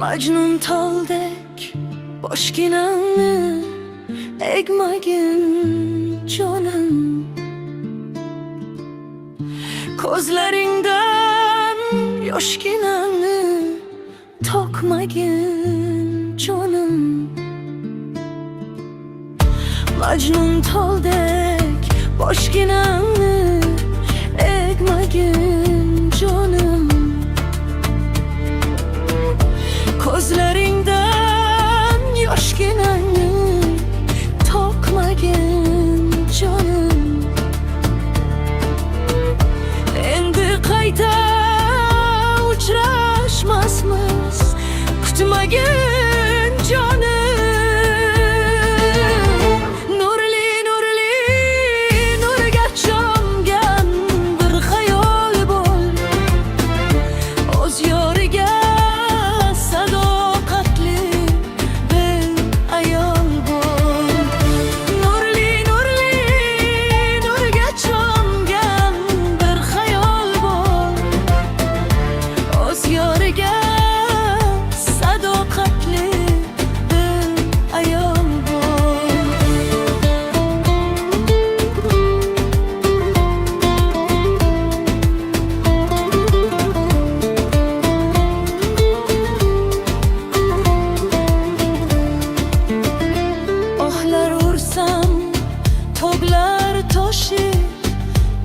Majnun toldek boshginamni egmagin jonim, ko'zlaringdan yoshginamni to'kmagin jonim. Majnun toldek boshginamni egmagin jonim, ko'zlaringdan yoshginamni to'kmagin jonim. Endi qayta uchrashmasmiz, kutmagin jonim. Tog'lar toshib,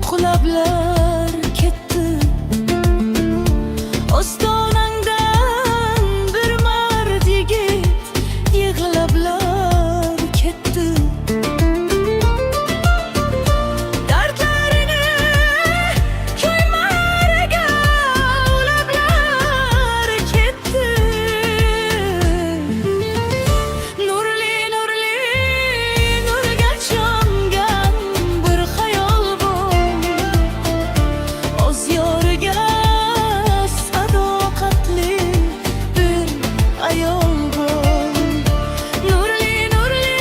qulablar ketdi. Ostonangdan bir mard yigit yig'lablar ketdi. Dardlarini ko'ymariga ulablar ketdi. Nurli, nurli, nurga cho'mgan bir xayol bor. O'z yoriga sadoqatli bir ayol bor. Nurli, nurli,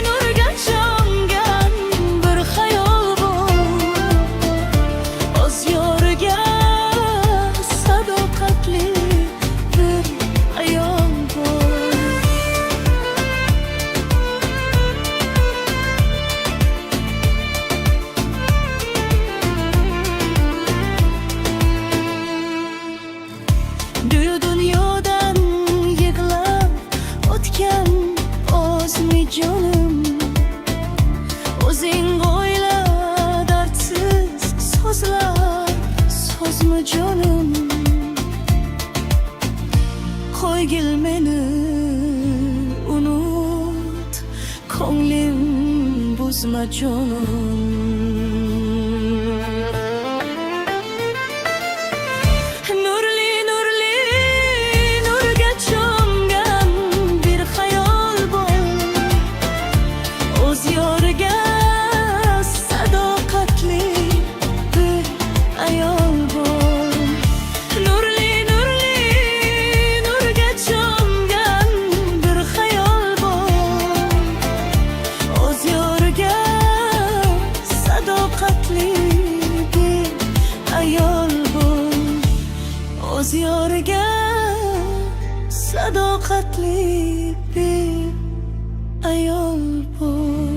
nurga cho'mgan bir xayol bor. O'z yoriga sadoqatli bir ayol bor. Dunyodan yig'lab o'tgan o'zmi jonim, o'zing o'yla dardsiz so'zlar, so'zmi jonim. Qo'ygil meni unut, ko'nglim buzma jonim. Nurli, nurli, nurga cho'mgan bir xayol bor. O'z yoriga sadoqatli bir ayol bor. Nurli, nurli, nurga cho'mgan bir xayol bor. O'z yoriga sadoqatli bir ayol bor. O'z yoriga sadoqatli bir ayol bor.